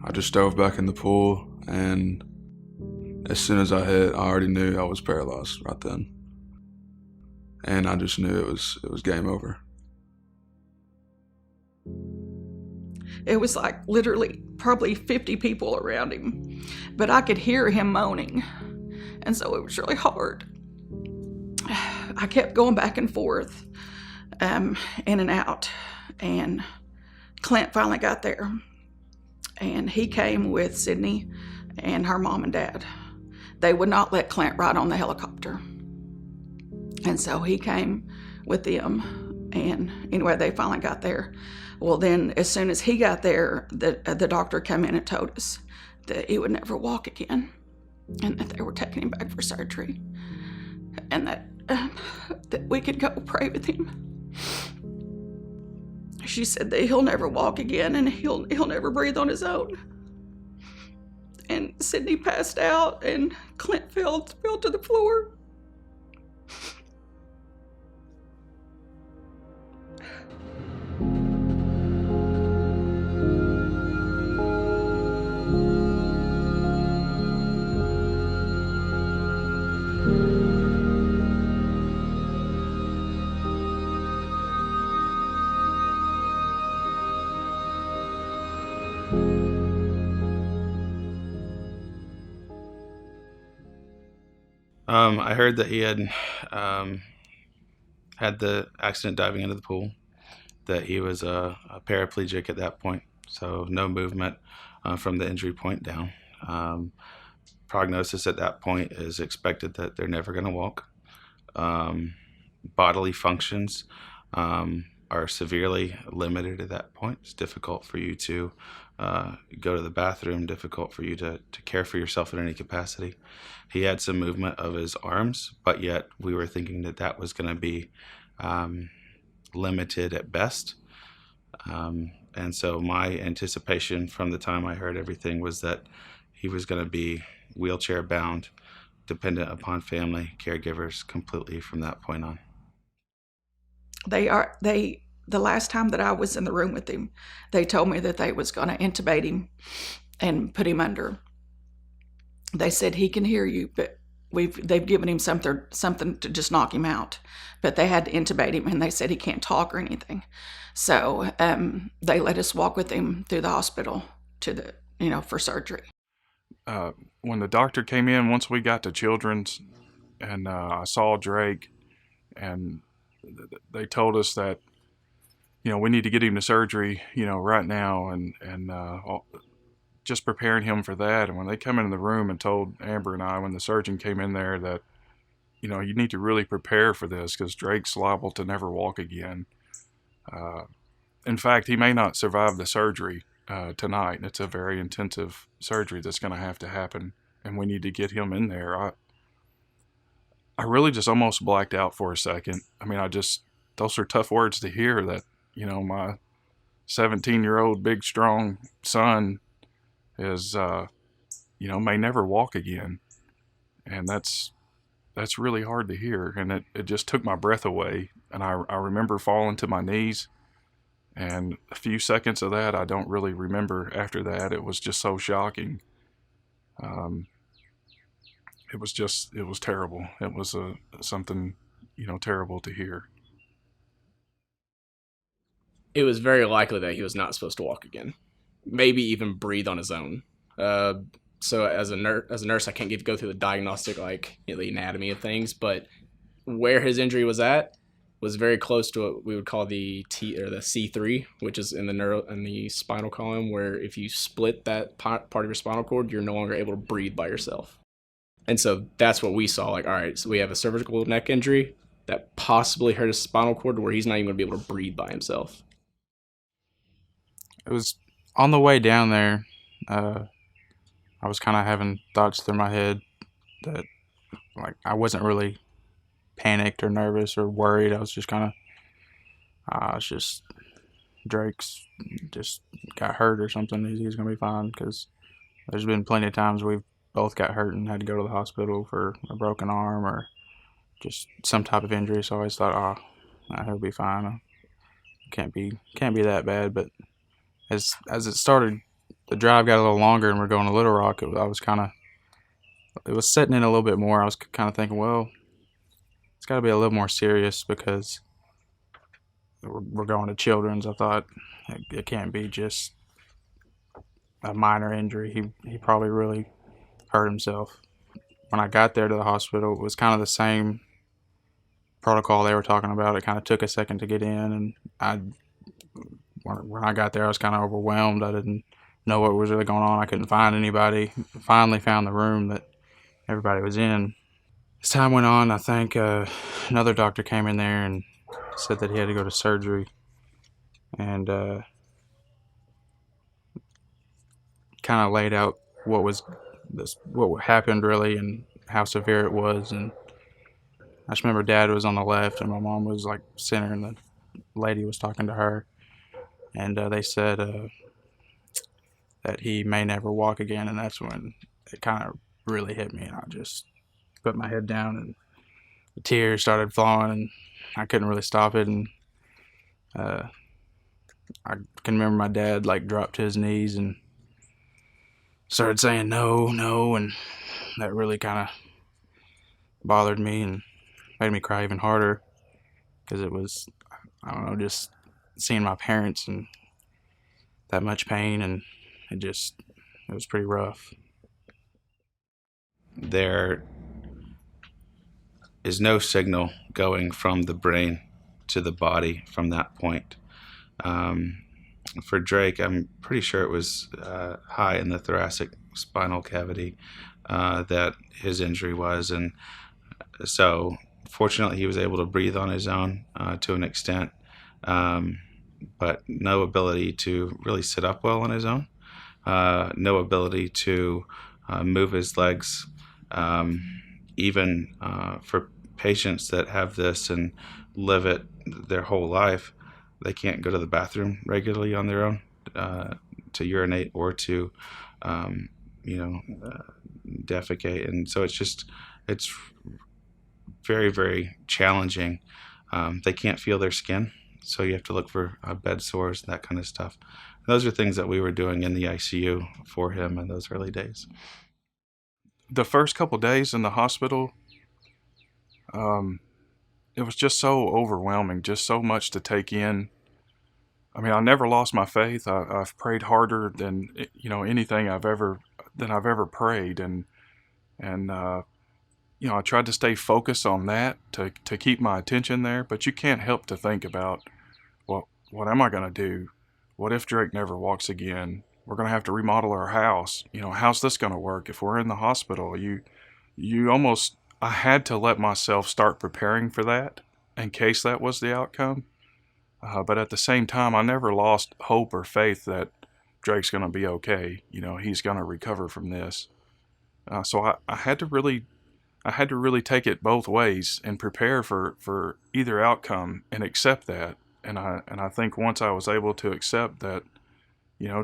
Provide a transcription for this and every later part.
I just dove back in the pool, and as soon as I hit, I already knew I was paralyzed right then. And I just knew it was game over. It was like literally probably 50 people around him, but I could hear him moaning, and so it was really hard. I kept going back and forth, in and out, and Clint finally got there, and he came with Sydney and her mom and dad. They would not let Clint ride on the helicopter, and so he came with them, and anyway, they finally got there. Well, then as soon as he got there, the doctor came in and told us that he would never walk again, and that they were taking him back for surgery, and that we could go pray with him. She said that he'll never walk again, and he'll never breathe on his own. And Sydney passed out, and Clint fell to the floor. I heard that he had had the accident diving into the pool, that he was a paraplegic at that point, so no movement from the injury point down. Prognosis at that point is expected that they're never going to walk. Bodily functions are severely limited at that point. It's difficult for you to go to the bathroom, difficult for you to care for yourself in any capacity. He had some movement of his arms, but yet we were thinking that that was going to be limited at best. And so my anticipation from the time I heard everything was that he was going to be wheelchair bound, dependent upon family caregivers completely from that point on. The last time that I was in the room with him, they told me that they was going to intubate him and put him under. They said he can hear you, but they've given him something to just knock him out. But they had to intubate him, and they said he can't talk or anything. So they let us walk with him through the hospital to for surgery. When the doctor came in, once we got to Children's, and I saw Drake, and they told us that we need to get him to surgery right now, and just preparing him for that. And when they come into the room and told Amber and I, when the surgeon came in there, that you need to really prepare for this, because Drake's liable to never walk again. In fact, he may not survive the surgery tonight. It's a very intensive surgery that's going to have to happen, and we need to get him in there. I really just almost blacked out for a second. I mean, those are tough words to hear, that my 17-year-old big strong son is may never walk again, and that's really hard to hear, and it just took my breath away. And I remember falling to my knees, and a few seconds of that I don't really remember after that. It was just so shocking. It was terrible. It was something terrible to hear. It was very likely that he was not supposed to walk again, maybe even breathe on his own. So as a nurse, I can't go through the diagnostic, the anatomy of things, but where his injury was at was very close to what we would call the C3, which is in the spinal column, where if you split that part of your spinal cord, you're no longer able to breathe by yourself. And so that's what we saw. All right, so we have a cervical neck injury that possibly hurt his spinal cord to where he's not even going to be able to breathe by himself. It was on the way down there. I was kind of having thoughts through my head that, I wasn't really panicked or nervous or worried. I was just Drake's just got hurt or something. He's going to be fine, because there's been plenty of times we've both got hurt and had to go to the hospital for a broken arm or just some type of injury. So I always thought, he'll be fine. Can't be that bad. But as it started the drive got a little longer and we're going to Little Rock, it was setting in a little bit more. I was kind of thinking, well, it's got to be a little more serious because we're going to Children's. I thought it can't be just a minor injury. He probably really hurt himself. When I got there to the hospital, it was kind of the same protocol they were talking about. It kind of took a second to get in, and when I got there, I was kind of overwhelmed. I didn't know what was really going on. I couldn't find anybody. Finally found the room that everybody was in. As time went on, I think another doctor came in there and said that he had to go to surgery, and kind of laid out what happened really and how severe it was. And I just remember Dad was on the left and my mom was like center, and the lady was talking to her, and they said that he may never walk again. And that's when it kind of really hit me, and I just put my head down and the tears started flowing and I couldn't really stop it. And I can remember my dad like dropped to his knees and started saying no, no, and that really kind of bothered me and made me cry even harder because it was, I don't know, just seeing my parents in that much pain, and it was pretty rough. There is no signal going from the brain to the body from that point. For Drake, I'm pretty sure it was high in the thoracic spinal cavity that his injury was, and so fortunately he was able to breathe on his own to an extent, but no ability to really sit up well on his own, no ability to move his legs. Even for patients that have this and live it their whole life, they can't go to the bathroom regularly on their own to urinate or to defecate. And so it's very, very challenging. They can't feel their skin, so you have to look for bed sores and that kind of stuff. Those are things that we were doing in the ICU for him in those early days. The first couple days in the hospital, it was just so overwhelming, just so much to take in. I mean, I never lost my faith. I've prayed harder than anything I've ever prayed, and I tried to stay focused on that to keep my attention there. But you can't help to think about, well, what am I going to do? What if Drake never walks again? We're going to have to remodel our house. How's this going to work if we're in the hospital? I had to let myself start preparing for that in case that was the outcome. But at the same time, I never lost hope or faith that Drake's going to be okay. He's going to recover from this. So I had to really take it both ways and prepare for either outcome and accept that. And I think once I was able to accept that,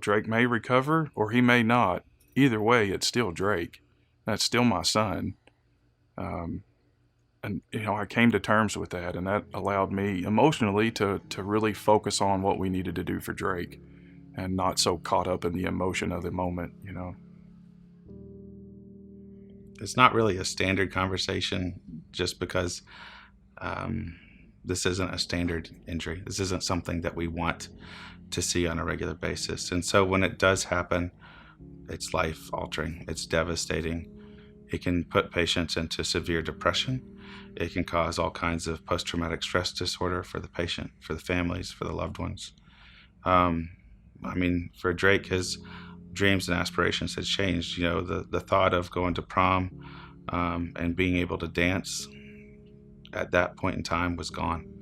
Drake may recover or he may not. Either way, it's still Drake. That's still my son. And I came to terms with that, and that allowed me emotionally to really focus on what we needed to do for Drake and not so caught up in the emotion of the moment. It's not really a standard conversation just because this isn't a standard injury. This isn't something that we want to see on a regular basis. And so when it does happen, it's life-altering. It's devastating. It can put patients into severe depression. It can cause all kinds of post-traumatic stress disorder for the patient, for the families, for the loved ones. For Drake, his dreams and aspirations had changed. The thought of going to prom and being able to dance at that point in time was gone.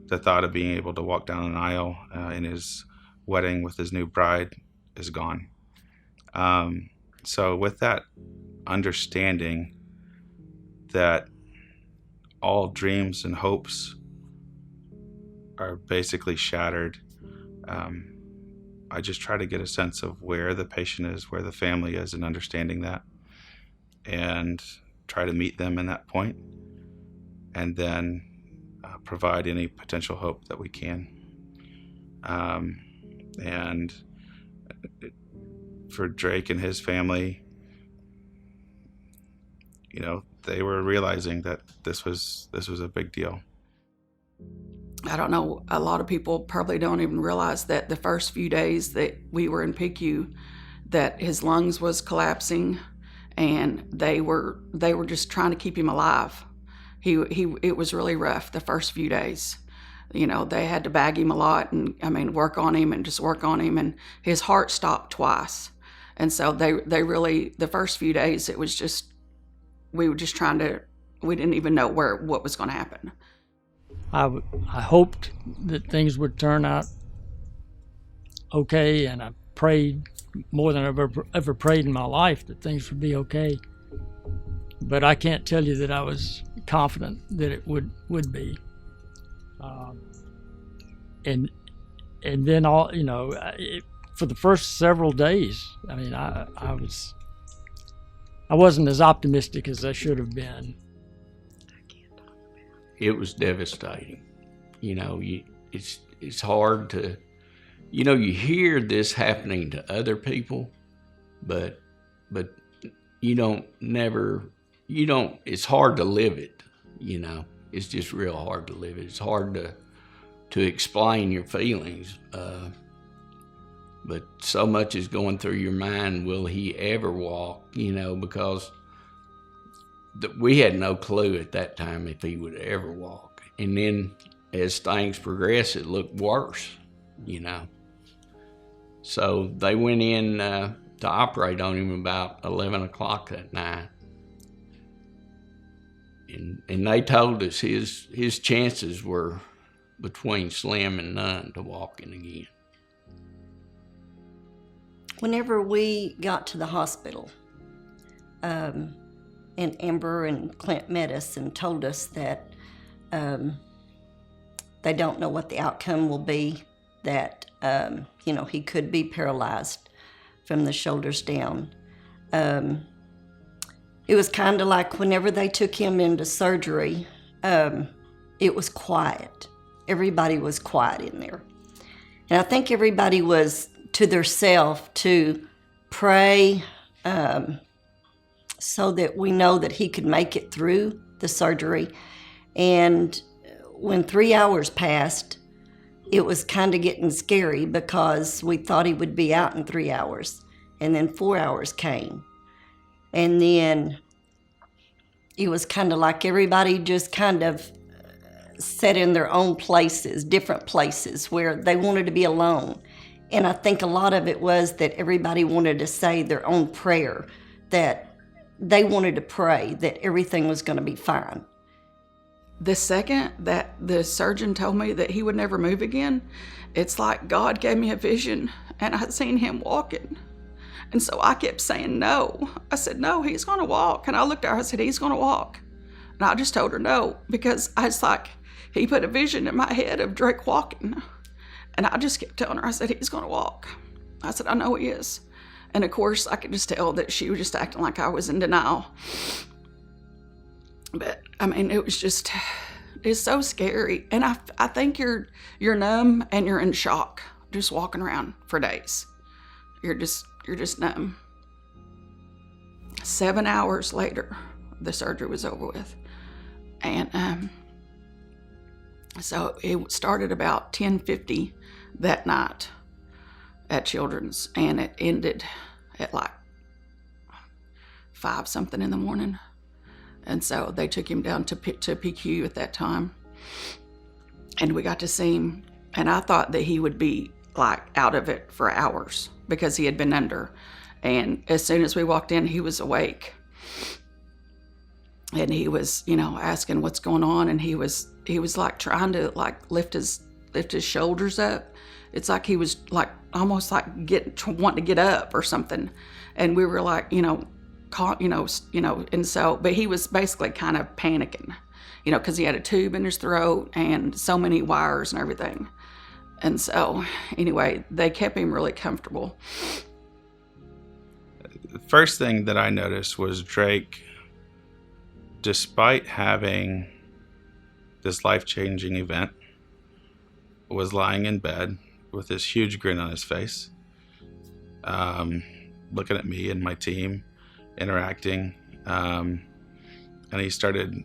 The thought of being able to walk down an aisle in his wedding with his new bride is gone. So with that understanding that all dreams and hopes are basically shattered, I just try to get a sense of where the patient is, where the family is, and understanding that, and try to meet them in that point, and then provide any potential hope that we can. And for Drake and his family, they were realizing that this was a big deal. I don't know, a lot of people probably don't even realize that the first few days that we were in PICU, that his lungs was collapsing, and they were just trying to keep him alive. It was really rough the first few days. They had to bag him a lot and work on him and just work on him, and his heart stopped twice. And so they really, the first few days, it was just, we were just we didn't even know what was going to happen. I hoped that things would turn out okay, and I prayed more than I've ever prayed in my life that things would be okay. But I can't tell you that I was confident that it would be. And then for the first several days, I wasn't as optimistic as I should have been. It was devastating. It's hard to, you hear this happening to other people, but it's hard to live it, It's just real hard to live it. It's hard to explain your feelings, but so much is going through your mind. Will he ever walk? Because we had no clue at that time if he would ever walk. And then as things progressed, it looked worse, So they went in to operate on him about 11 o'clock that night. And they told us his chances were between slim and none to walking again. Whenever we got to the hospital, and Amber and Clint met us and told us that they don't know what the outcome will be, that he could be paralyzed from the shoulders down. It was kind of like whenever they took him into surgery, it was quiet. Everybody was quiet in there. And I think everybody was to theirself to pray so that we know that he could make it through the surgery. And when 3 hours passed, it was kind of getting scary because we thought he would be out in 3 hours. And then 4 hours came. And then it was kind of like everybody just kind of sat in their own places, different places where they wanted to be alone. And I think a lot of it was that everybody wanted to say their own prayer, that they wanted to pray that everything was going to be fine. The second that the surgeon told me that he would never move again, it's like God gave me a vision and I seen him walking. And so I kept saying no. I said, no, he's going to walk. And I looked at her, I said, he's going to walk. And I just told her no, because I was like, he put a vision in my head of Drake walking. And I just kept telling her, I said, he's going to walk. I said, I know he is. And of course, I could just tell that she was just acting like I was in denial. But it was just, it's so scary. And I think you're numb and you're in shock, just walking around for days. You're just numb. 7 hours later, the surgery was over with. And so it started about 10:50 that night at Children's, and it ended at like 5 something in the morning. And so they took him down to PQ at that time, and we got to see him. And I thought that he would be like out of it for hours because he had been under. And as soon as we walked in, he was awake. And he was, asking what's going on. And he was like trying to like lift his shoulders up. It's like he was like almost like wanting to get up or something. And we were like, and so, but he was basically kind of panicking, because he had a tube in his throat and so many wires and everything. And so, anyway, they kept him really comfortable. The first thing that I noticed was Drake, despite having this life-changing event, was lying in bed with this huge grin on his face. looking at me and my team interacting, and he started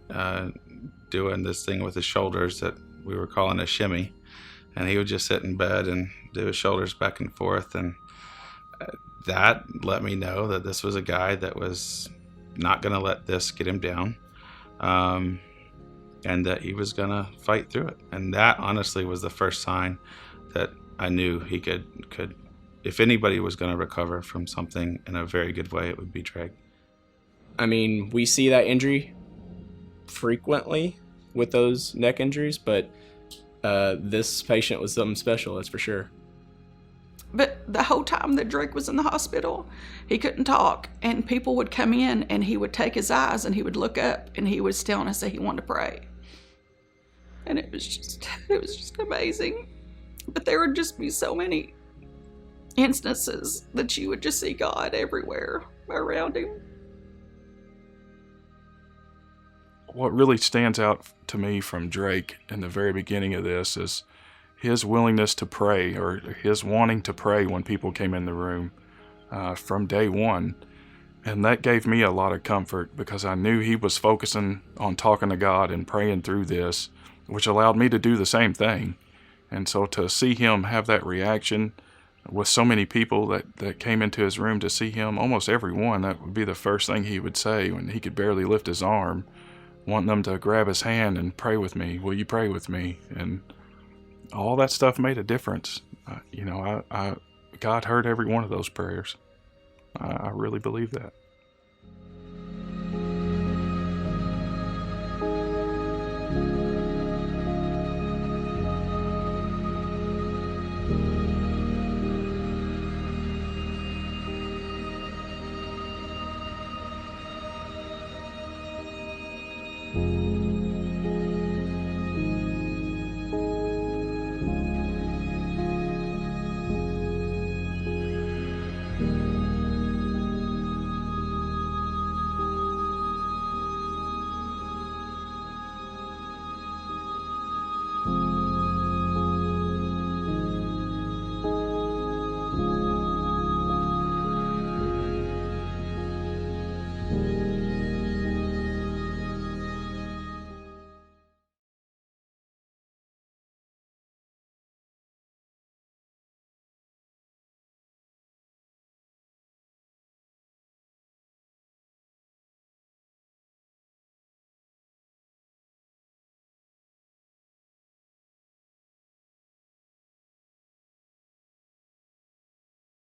doing this thing with his shoulders that we were calling a shimmy, and he would just sit in bed and do his shoulders back and forth, and that let me know that this was a guy that was not going to let this get him down, and that he was going to fight through it. And that honestly was the first sign that I knew he could if anybody was going to recover from something in a very good way, it would be Drake. I mean, we see that injury frequently with those neck injuries, but this patient was something special, that's for sure. But the whole time that Drake was in the hospital, he couldn't talk, and people would come in and he would take his eyes and he would look up and he was telling us that he wanted to pray. And it was just amazing. But there would just be so many instances that you would just see God everywhere around him. What really stands out to me from Drake in the very beginning of this is his willingness to pray, or his wanting to pray when people came in the room from day one. And that gave me a lot of comfort because I knew he was focusing on talking to God and praying through this, which allowed me to do the same thing. And so to see him have that reaction with so many people that came into his room to see him, almost every one, that would be the first thing he would say when he could barely lift his arm, wanting them to grab his hand and pray with me. Will you pray with me? And all that stuff made a difference. God heard every one of those prayers. I really believe that.